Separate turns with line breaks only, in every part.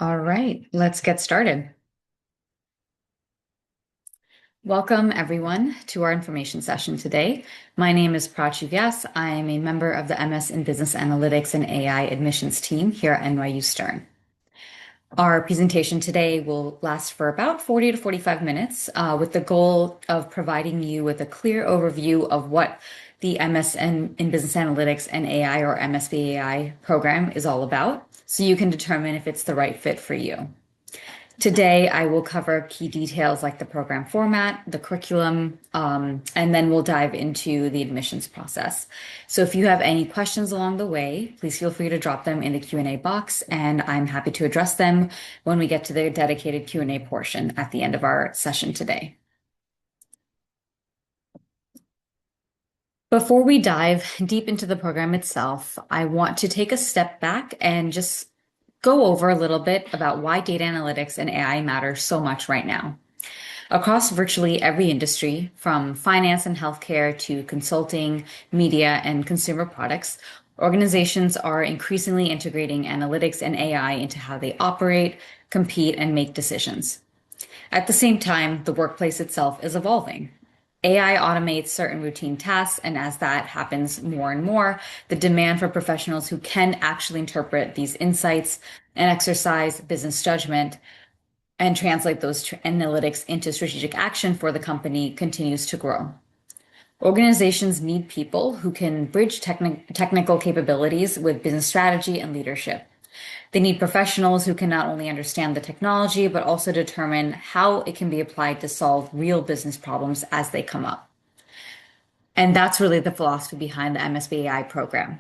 All right, let's get started. Welcome, everyone, to our information session today. My name is Prachi Vyas. I am a member of the MS in Business Analytics and AI admissions team here at NYU Stern. Our presentation today will last for about 40 to 45 minutes, with the goal of providing you with a clear overview of what the MS in Business Analytics and AI, or MSBAi program, is all about, so you can determine if it's the right fit for you. Today, I will cover key details like the program format, the curriculum, and then we'll dive into the admissions process. So if you have any questions along the way, please feel free to drop them in the Q&A box, and I'm happy to address them when we get to the dedicated Q&A portion at the end of our session today. Before we dive deep into the program itself, I want to take a step back and just go over a little bit about why data analytics and AI matter so much right now. Across virtually every industry, from finance and healthcare to consulting, media, and consumer products, organizations are increasingly integrating analytics and AI into how they operate, compete, and make decisions. At the same time, the workplace itself is evolving. AI automates certain routine tasks, and as that happens more and more, the demand for professionals who can actually interpret these insights and exercise business judgment and translate those analytics into strategic action for the company continues to grow. Organizations need people who can bridge technical capabilities with business strategy and leadership. They need professionals who can not only understand the technology, but also determine how it can be applied to solve real business problems as they come up. And that's really the philosophy behind the MSBAi program.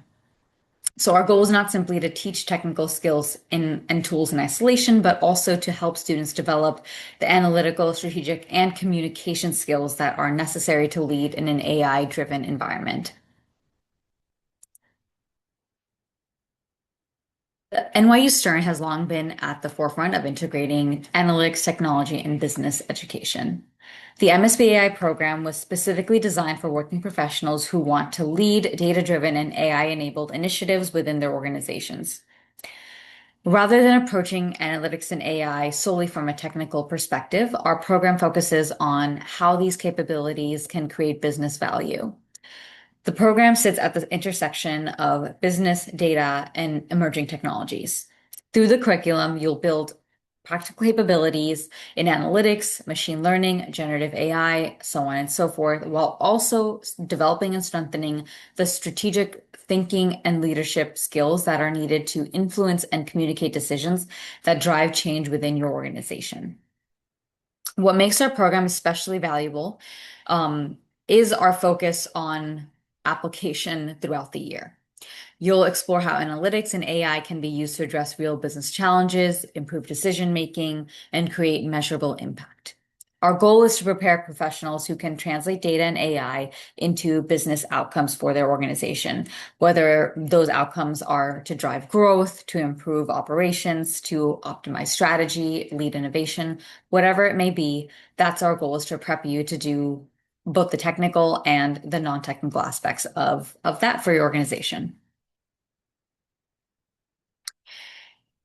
So our goal is not simply to teach technical skills and tools in isolation, but also to help students develop the analytical, strategic, and communication skills that are necessary to lead in an AI-driven environment. NYU Stern has long been at the forefront of integrating analytics, technology, and business education. The MSBAi program was specifically designed for working professionals who want to lead data-driven and AI-enabled initiatives within their organizations. Rather than approaching analytics and AI solely from a technical perspective, our program focuses on how these capabilities can create business value. The program sits at the intersection of business, data, and emerging technologies. Through the curriculum, you'll build practical capabilities in analytics, machine learning, generative AI, so on and so forth, while also developing and strengthening the strategic thinking and leadership skills that are needed to influence and communicate decisions that drive change within your organization. What makes our program especially valuable is our focus on application throughout the year. You'll explore how analytics and AI can be used to address real business challenges, improve decision-making, and create measurable impact. Our goal is to prepare professionals who can translate data and AI into business outcomes for their organization, whether those outcomes are to drive growth, to improve operations, to optimize strategy, lead innovation, whatever it may be. That's our goal, is to prep you to do both the technical and the non-technical aspects of that for your organization.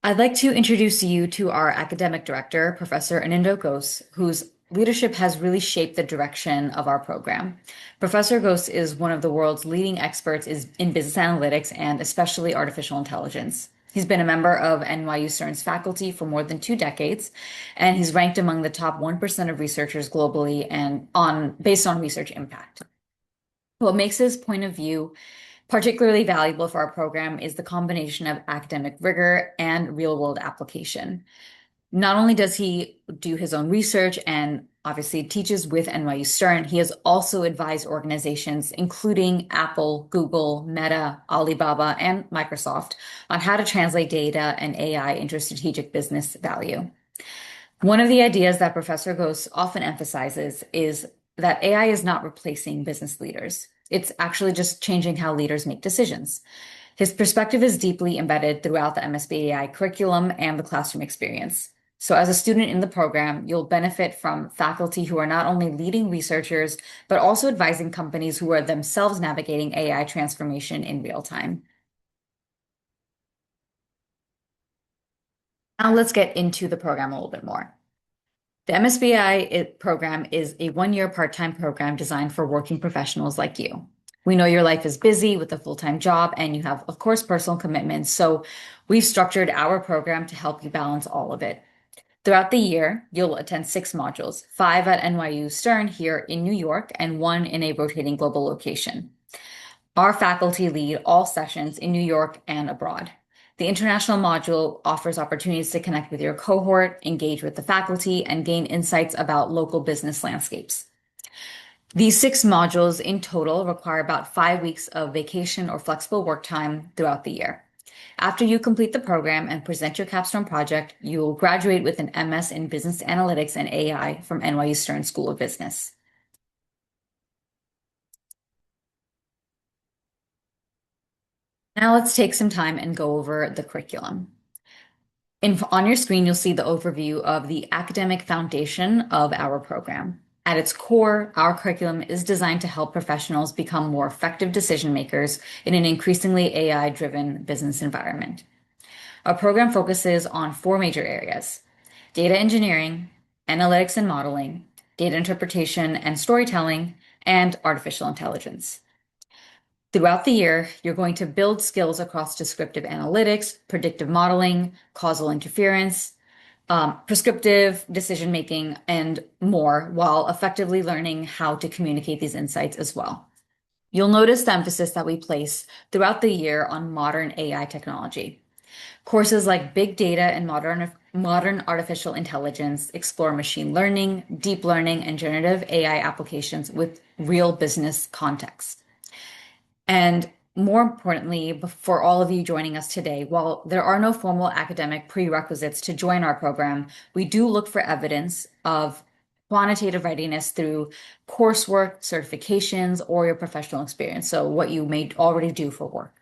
I'd like to introduce you to our academic director, Professor Anindo Ghosh, whose leadership has really shaped the direction of our program. Professor Ghosh is one of the world's leading experts in business analytics and especially artificial intelligence. He's been a member of NYU Stern's faculty for more than 2 decades, and he's ranked among the top 1% of researchers globally and based on research impact. What makes his point of view particularly valuable for our program is the combination of academic rigor and real-world application. Not only does he do his own research and obviously teaches with NYU Stern, he has also advised organizations, including Apple, Google, Meta, Alibaba, and Microsoft, on how to translate data and AI into strategic business value. One of the ideas that Professor Ghosh often emphasizes is that AI is not replacing business leaders. It's actually just changing how leaders make decisions. His perspective is deeply embedded throughout the MSBAi curriculum and the classroom experience. So as a student in the program, you'll benefit from faculty who are not only leading researchers, but also advising companies who are themselves navigating AI transformation in real time. Now let's get into the program a little bit more. The program is a 1 year part-time program designed for working professionals like you. We know your life is busy with a full-time job and you have, of course, personal commitments. So we've structured our program to help you balance all of it. Throughout the year, you'll attend 6 modules, 5 at NYU Stern here in New York and 1 in a rotating global location. Our faculty lead all sessions in New York and abroad. The international module offers opportunities to connect with your cohort, engage with the faculty, and gain insights about local business landscapes. These 6 modules in total require about 5 weeks of vacation or flexible work time throughout the year. After you complete the program and present your capstone project, you will graduate with an MS in Business Analytics and AI from NYU Stern School of Business. Now let's take some time and go over the curriculum. On your screen, you'll see the overview of the academic foundation of our program. At its core, our curriculum is designed to help professionals become more effective decision makers in an increasingly AI-driven business environment. Our program focuses on 4 major areas: data engineering, analytics and modeling, data interpretation and storytelling, and artificial intelligence. Throughout the year, you're going to build skills across descriptive analytics, predictive modeling, causal interference, prescriptive decision making, and more, while effectively learning how to communicate these insights as well. You'll notice the emphasis that we place throughout the year on modern AI technology. Courses like Big Data and Modern Artificial Intelligence explore machine learning, deep learning, and generative AI applications with real business context. And more importantly, for all of you joining us today, while there are no formal academic prerequisites to join our program, we do look for evidence of quantitative readiness through coursework, certifications, or your professional experience. So what you may already do for work.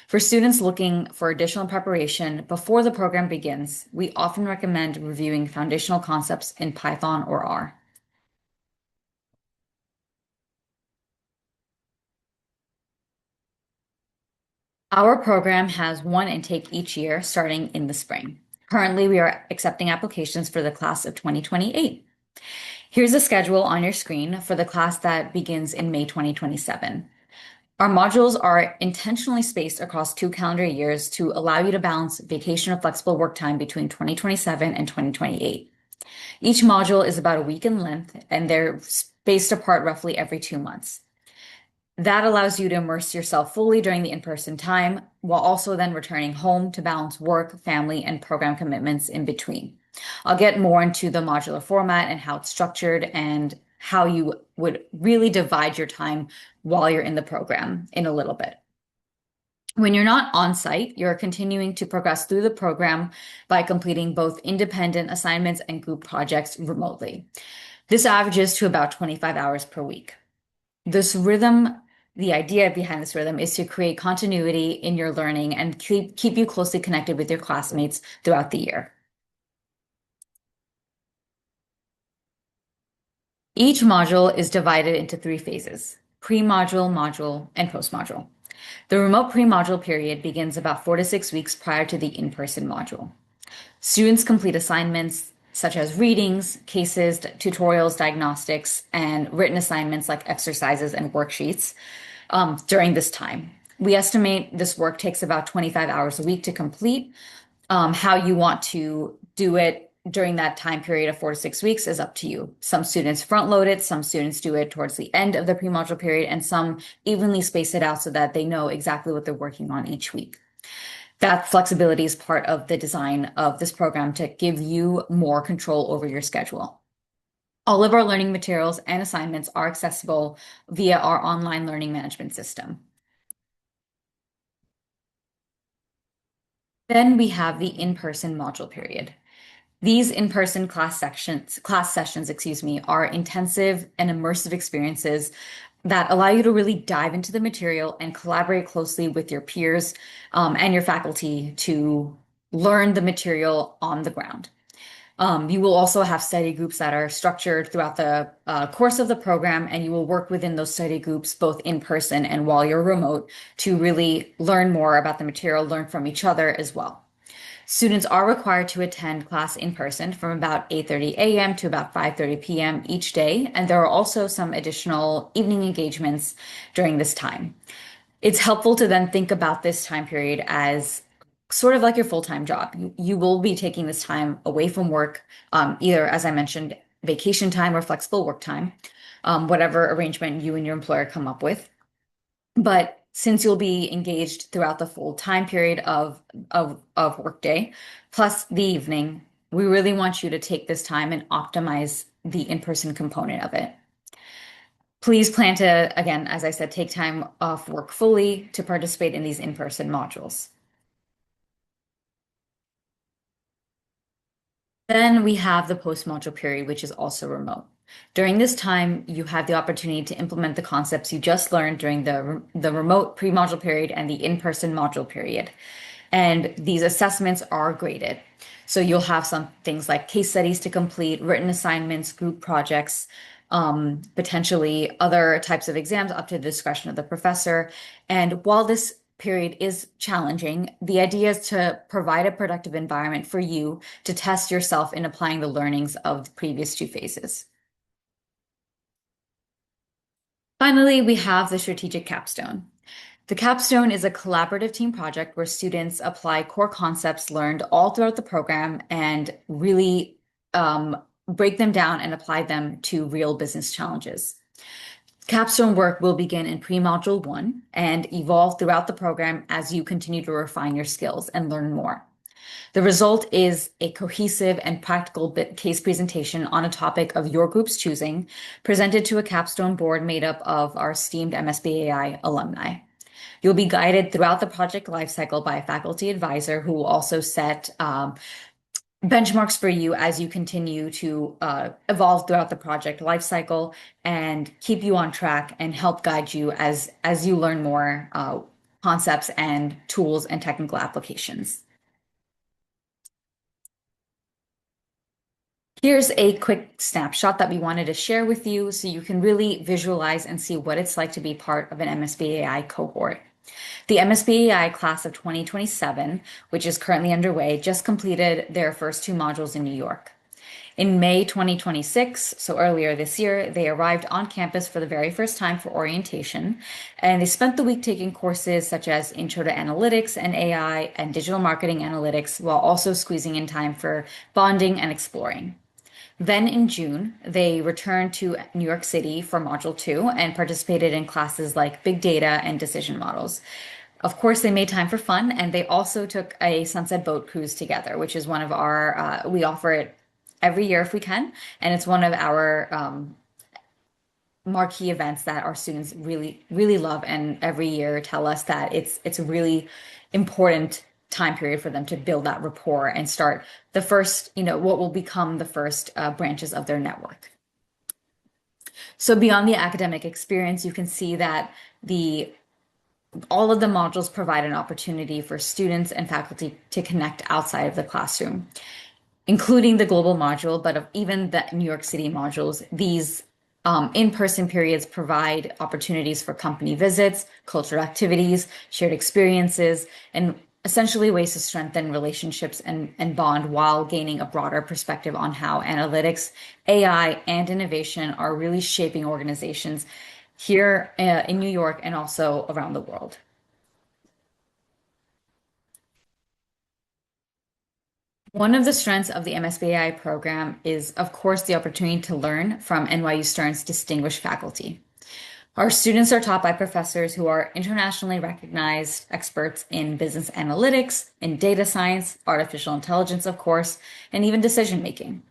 For students looking for additional preparation before the program begins, we often recommend reviewing foundational concepts in Python or R. Our program has 1 intake each year, starting in the spring. Currently, we are accepting applications for the class of 2028. Here's the schedule on your screen for the class that begins in May 2027. Our modules are intentionally spaced across 2 calendar years to allow you to balance vacation or flexible work time between 2027 and 2028. Each module is about a week in length, and they're spaced apart roughly every 2 months. That allows you to immerse yourself fully during the in-person time, while also then returning home to balance work, family, and program commitments in between. I'll get more into the modular format and how it's structured and how you would really divide your time while you're in the program in a little bit. When you're not on site, you're continuing to progress through the program by completing both independent assignments and group projects remotely. This averages to about 25 hours per week. This rhythm, the idea behind this rhythm is to create continuity in your learning and keep you closely connected with your classmates throughout the year. Each module is divided into 3 phases: pre-module, module, and post-module. The remote pre-module period begins about 4 to 6 weeks prior to the in-person module. Students complete assignments such as readings, cases, tutorials, diagnostics, and written assignments like exercises and worksheets during this time. We estimate this work takes about 25 hours a week to complete. How you want to do it during that time period of 4 to 6 weeks is up to you. Some students front load it, some students do it towards the end of the pre-module period, and some evenly space it out so that they know exactly what they're working on each week. That flexibility is part of the design of this program to give you more control over your schedule. All of our learning materials and assignments are accessible via our online learning management system. Then we have the in-person module period. These in-person class sessions, are intensive and immersive experiences that allow you to really dive into the material and collaborate closely with your peers and your faculty to learn the material on the ground. You will also have study groups that are structured throughout the course of the program, and you will work within those study groups both in person and while you're remote to really learn more about the material, learn from each other as well. Students are required to attend class in person from about 8:30 a.m. to about 5:30 p.m. each day, and there are also some additional evening engagements during this time. It's helpful to then think about this time period as sort of like your full-time job. You will be taking this time away from work, either, as I mentioned, vacation time or flexible work time, whatever arrangement you and your employer come up with. But since you'll be engaged throughout the full time period of workday, plus the evening, we really want you to take this time and optimize the in-person component of it. Please plan to, again, as I said, take time off work fully to participate in these in-person modules. Then we have the post-module period, which is also remote. During this time, you have the opportunity to implement the concepts you just learned during the remote pre-module period and the in-person module period. And these assessments are graded. So you'll have some things like case studies to complete, written assignments, group projects, potentially other types of exams up to the discretion of the professor. And while this period is challenging, the idea is to provide a productive environment for you to test yourself in applying the learnings of the previous two phases. Finally, we have the strategic capstone. The capstone is a collaborative team project where students apply core concepts learned all throughout the program and really break them down and apply them to real business challenges. Capstone work will begin in pre-module 1 and evolve throughout the program as you continue to refine your skills and learn more. The result is a cohesive and practical case presentation on a topic of your group's choosing, presented to a capstone board made up of our esteemed MSBAi alumni. You'll be guided throughout the project lifecycle by a faculty advisor who will also set benchmarks for you as you continue to evolve throughout the project lifecycle and keep you on track and help guide you as you learn more concepts and tools and technical applications. Here's a quick snapshot that we wanted to share with you so you can really visualize and see what it's like to be part of an MSBAi cohort. The MSBAi class of 2027, which is currently underway, just completed their first two modules in New York. In May 2026, so earlier this year, they arrived on campus for the very first time for orientation, and they spent the week taking courses such as Intro to Analytics and AI and Digital Marketing Analytics, while also squeezing in time for bonding and exploring. Then in June, they returned to New York City for Module 2 and participated in classes like Big Data and Decision Models. Of course, they made time for fun, and they also took a sunset boat cruise together, which is one of our, we offer it every year if we can, and it's one of our marquee events that our students really, really love, and every year tell us that it's a really important time period for them to build that rapport and start the first, what will become the first branches of their network. So beyond the academic experience, you can see that all of the modules provide an opportunity for students and faculty to connect outside of the classroom, including the global module, but of even the New York City modules. These in-person periods provide opportunities for company visits, cultural activities, shared experiences, and essentially ways to strengthen relationships and bond while gaining a broader perspective on how analytics, AI, and innovation are really shaping organizations here in New York and also around the world. One of the strengths of the MSBAi program is, of course, the opportunity to learn from NYU Stern's distinguished faculty. Our students are taught by professors who are internationally recognized experts in business analytics, in data science, artificial intelligence, of course, and even decision making.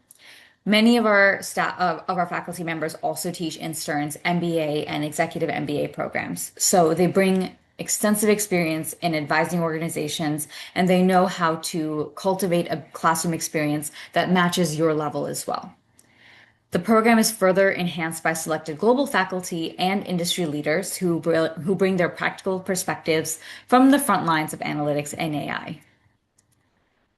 Many of our faculty members also teach in Stern's MBA and executive MBA programs. So they bring extensive experience in advising organizations, and they know how to cultivate a classroom experience that matches your level as well. The program is further enhanced by selected global faculty and industry leaders who bring their practical perspectives from the front lines of analytics and AI.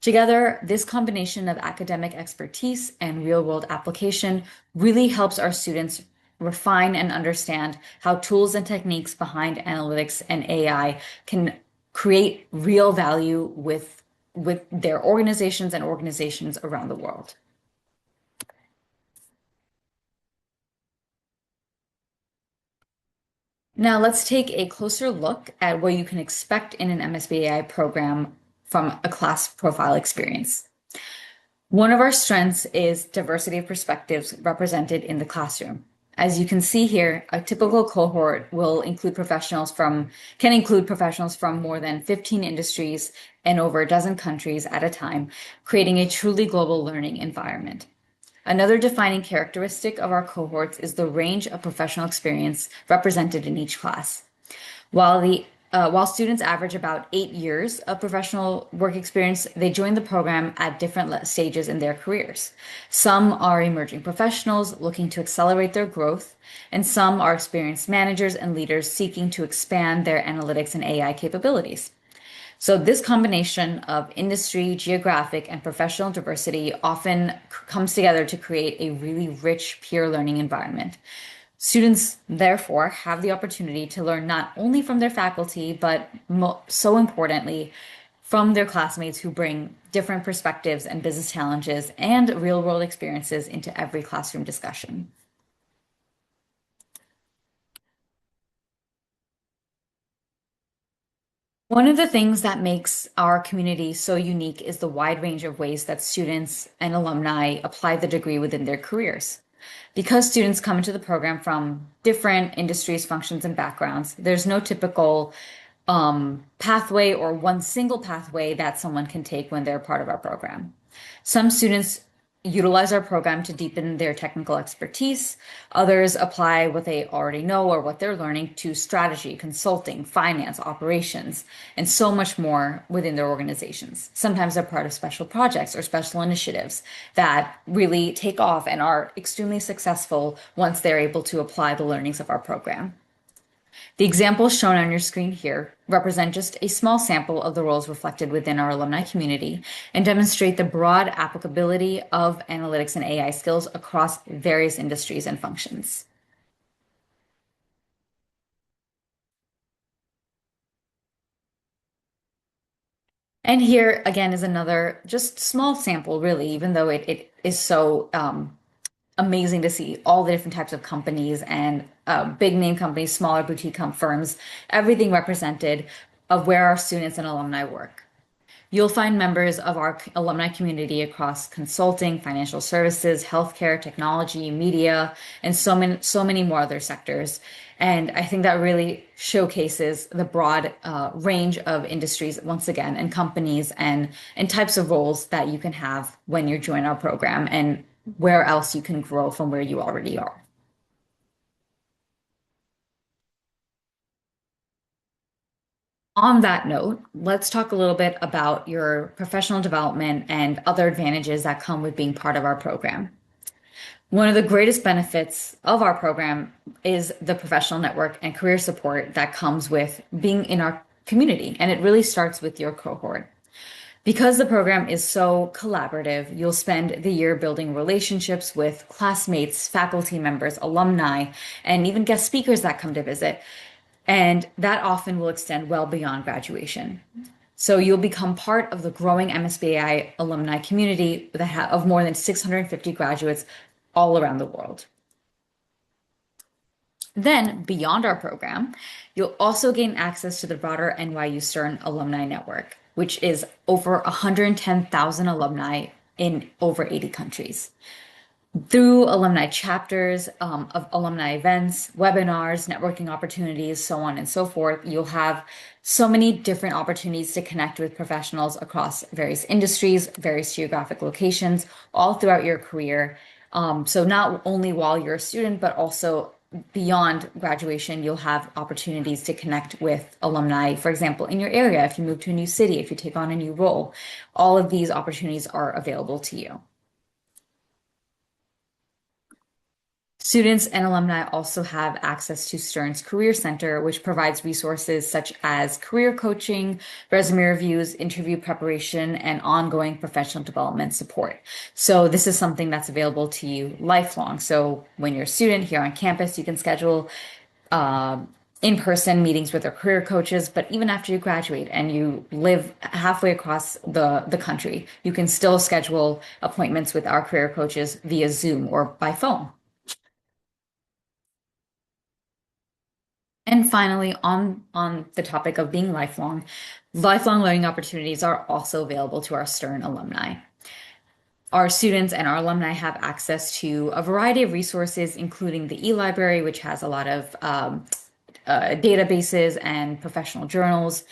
Together, this combination of academic expertise and real-world application really helps our students refine and understand how tools and techniques behind analytics and AI can create real value with with their organizations and organizations around the world. Now let's take a closer look at what you can expect in an MSBAi program from a class profile experience. One of our strengths is diversity of perspectives represented in the classroom. As you can see here, a typical cohort can include professionals from more than 15 industries and over a dozen countries at a time, creating a truly global learning environment. Another defining characteristic of our cohorts is the range of professional experience represented in each class. While students average about 8 years of professional work experience, they join the program at different stages in their careers. Some are emerging professionals looking to accelerate their growth, and some are experienced managers and leaders seeking to expand their analytics and AI capabilities. So this combination of industry, geographic, and professional diversity often comes together to create a really rich peer learning environment. Students, therefore, have the opportunity to learn not only from their faculty, but so importantly, from their classmates who bring different perspectives and business challenges and real-world experiences into every classroom discussion. One of the things that makes our community so unique is the wide range of ways that students and alumni apply the degree within their careers. Because students come into the program from different industries, functions, and backgrounds, there's no typical pathway or one single pathway that someone can take when they're part of our program. Some students utilize our program to deepen their technical expertise. Others apply what they already know or what they're learning to strategy, consulting, finance, operations, and so much more within their organizations. Sometimes they're part of special projects or special initiatives that really take off and are extremely successful once they're able to apply the learnings of our program. The examples shown on your screen here represent just a small sample of the roles reflected within our alumni community and demonstrate the broad applicability of analytics and AI skills across various industries and functions. And here again is another just small sample, really, even though it is so amazing to see all the different types of companies and big name companies, smaller boutique firms, everything represented of where our students and alumni work. You'll find members of our alumni community across consulting, financial services, healthcare, technology, media, and so many more other sectors. And I think that really showcases the broad range of industries, once again, and companies and types of roles that you can have when you join our program and where else you can grow from where you already are. On that note, let's talk a little bit about your professional development and other advantages that come with being part of our program. One of the greatest benefits of our program is the professional network and career support that comes with being in our community, and it really starts with your cohort. Because the program is so collaborative, you'll spend the year building relationships with classmates, faculty members, alumni, and even guest speakers that come to visit. And that often will extend well beyond graduation. So you'll become part of the growing MSBAi alumni community of more than 650 graduates all around the world. Then, beyond our program, you'll also gain access to the broader NYU Stern alumni network, which is over 110,000 alumni in over 80 countries. Through alumni chapters, of alumni events, webinars, networking opportunities, so on and so forth, you'll have so many different opportunities to connect with professionals across various industries, various geographic locations, all throughout your career. So not only while you're a student, but also beyond graduation, you'll have opportunities to connect with alumni, for example, in your area, if you move to a new city, if you take on a new role. All of these opportunities are available to you. Students and alumni also have access to Stern's Career Center, which provides resources such as career coaching, resume reviews, interview preparation, and ongoing professional development support. So this is something that's available to you lifelong. So when you're a student here on campus, you can schedule in-person meetings with their career coaches, but even after you graduate and you live halfway across the country, you can still schedule appointments with our career coaches via Zoom or by phone. And finally, on the topic of being lifelong learning opportunities are also available to our Stern alumni. Our students and our alumni have access to a variety of resources, including the e-library, which has a lot of databases and professional journals,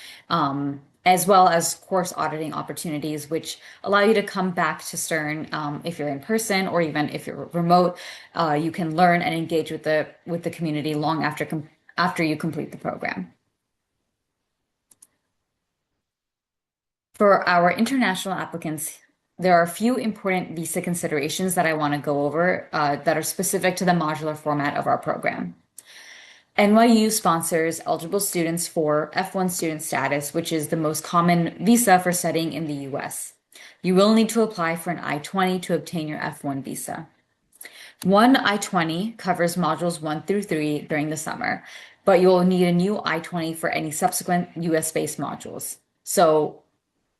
as well as course auditing opportunities, which allow you to come back to Stern if you're in person or even if you're remote. You can learn and engage with the community long after you complete the program. For our international applicants, there are a few important visa considerations that I want to go over that are specific to the modular format of our program. NYU sponsors eligible students for F1 student status, which is the most common visa for studying in the US. You will need to apply for an I-20 to obtain your F1 visa. One I-20 covers modules 1 through 3 during the summer, but you will need a new I-20 for any subsequent US-based modules. So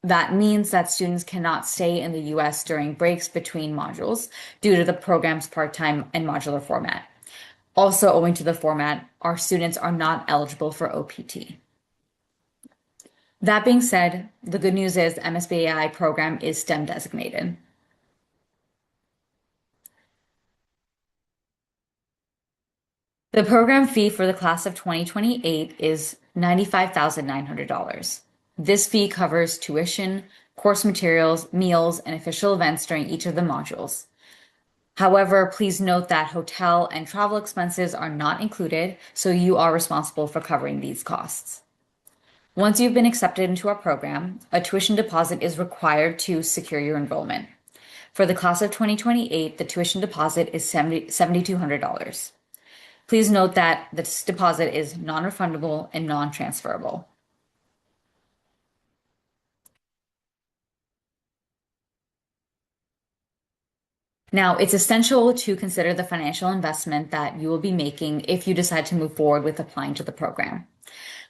that means that students cannot stay in the US during breaks between modules due to the program's part-time and modular format. Also, owing to the format, our students are not eligible for OPT. That being said, the good news is the MSBAi program is STEM designated. The program fee for the class of 2028 is $95,900. This fee covers tuition, course materials, meals, and official events during each of the modules. However, please note that hotel and travel expenses are not included, so you are responsible for covering these costs. Once you've been accepted into our program, a tuition deposit is required to secure your enrollment. For the class of 2028, the tuition deposit is $7,200. Please note that this deposit is non-refundable and non-transferable. Now, it's essential to consider the financial investment that you will be making if you decide to move forward with applying to the program.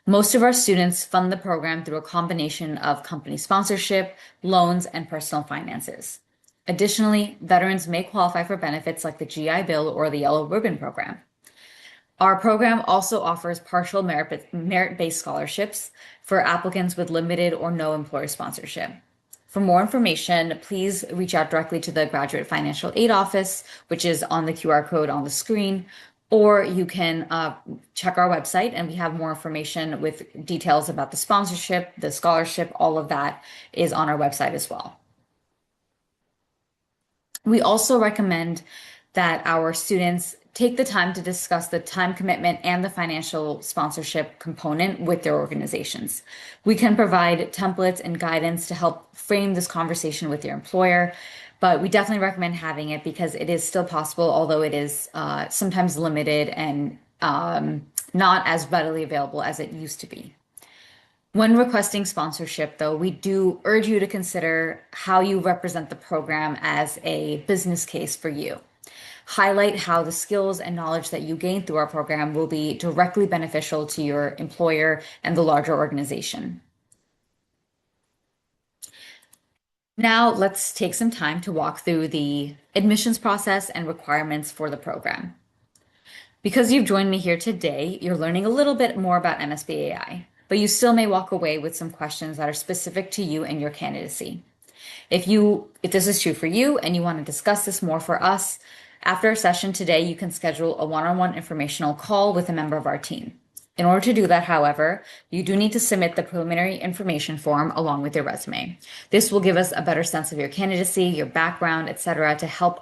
Most of our students fund the program through a combination of company sponsorship, loans, and personal finances. Additionally, veterans may qualify for benefits like the GI Bill or the Yellow Ribbon program. Our program also offers partial merit-based scholarships for applicants with limited or no employer sponsorship. For more information, please reach out directly to the Graduate Financial Aid Office, which is on the QR code on the screen, or you can check our website and we have more information with details about the sponsorship, the scholarship, all of that is on our website as well. We also recommend that our students take the time to discuss the time commitment and the financial sponsorship component with their organizations. We can provide templates and guidance to help frame this conversation with your employer, but we definitely recommend having it because it is still possible, although it is sometimes limited and not as readily available as it used to be. When requesting sponsorship, though, we do urge you to consider how you represent the program as a business case for you. Highlight how the skills and knowledge that you gain through our program will be directly beneficial to your employer and the larger organization. Now, let's take some time to walk through the admissions process and requirements for the program. Because you've joined me here today, you're learning a little bit more about MSBAi, but you still may walk away with some questions that are specific to you and your candidacy. If this is true for you and you want to discuss this more for us, after our session today, you can schedule a one-on-one informational call with a member of our team. In order to do that, however, you do need to submit the preliminary information form along with your resume. This will give us a better sense of your candidacy, your background, etc., to help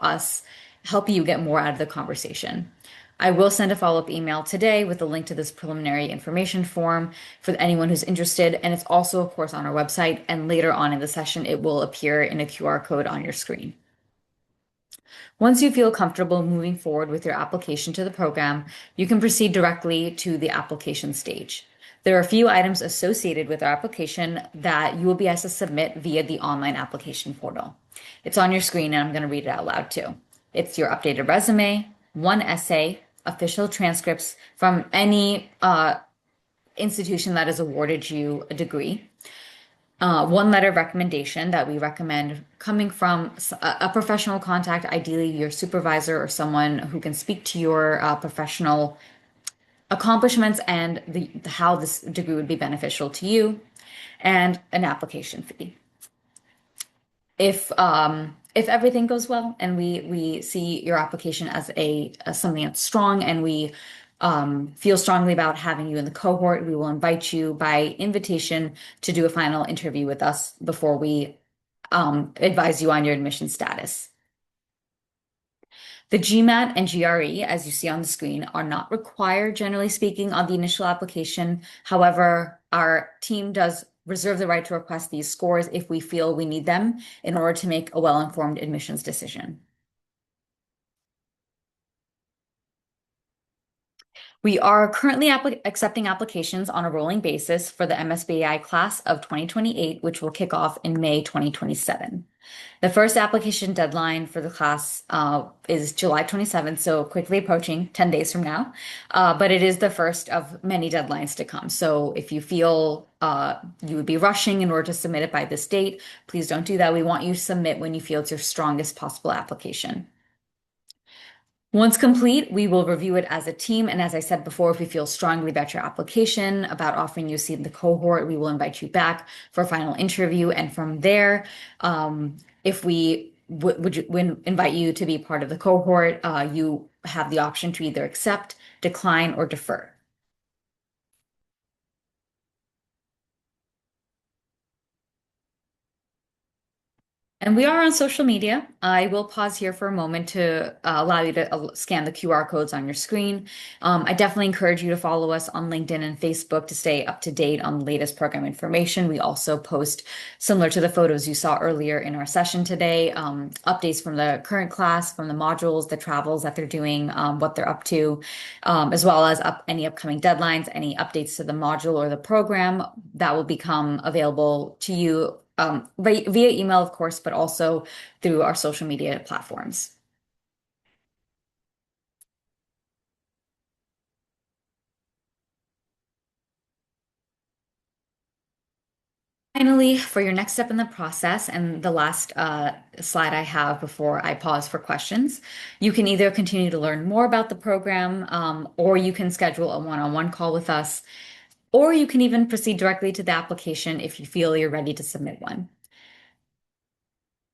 you get more out of the conversation. I will send a follow-up email today with a link to this preliminary information form for anyone who's interested, and it's also, of course, on our website, and later on in the session, it will appear in a QR code on your screen. Once you feel comfortable moving forward with your application to the program, you can proceed directly to the application stage. There are a few items associated with our application that you will be asked to submit via the online application portal. It's on your screen, and I'm going to read it out loud too. It's your updated resume, one essay, official transcripts from any institution that has awarded you a degree. One letter of recommendation that we recommend coming from a professional contact, ideally your supervisor or someone who can speak to your professional accomplishments and how this degree would be beneficial to you, and an application fee. If everything goes well and we see your application as as something that's strong and we feel strongly about having you in the cohort, we will invite you by invitation to do a final interview with us before we advise you on your admission status. The GMAT and GRE, as you see on the screen, are not required, generally speaking, on the initial application. However, our team does reserve the right to request these scores if we feel we need them in order to make a well-informed admissions decision. We are currently accepting applications on a rolling basis for the MSBAi class of 2028, which will kick off in May 2027. The first application deadline for the class is July 27th, so quickly approaching 10 days from now. But it is the first of many deadlines to come. So if you feel you would be rushing in order to submit it by this date, please don't do that. We want you to submit when you feel it's your strongest possible application. Once complete, we will review it as a team. And as I said before, if we feel strongly about your application, about offering you a seat in the cohort, we will invite you back for a final interview. And from there, if we would invite you to be part of the cohort, you have the option to either accept, decline, or defer. And we are on social media. I will pause here for a moment to allow you to scan the QR codes on your screen. I definitely encourage you to follow us on LinkedIn and Facebook to stay up to date on the latest program information. We also post, similar to the photos you saw earlier in our session today, updates from the current class, from the modules, the travels that they're doing, what they're up to, as well as any upcoming deadlines, any updates to the module or the program that will become available to you via email, of course, but also through our social media platforms. Finally, for your next step in the process, and the last slide I have before I pause for questions, you can either continue to learn more about the program, or you can schedule a one-on-one call with us, or you can even proceed directly to the application if you feel you're ready to submit one.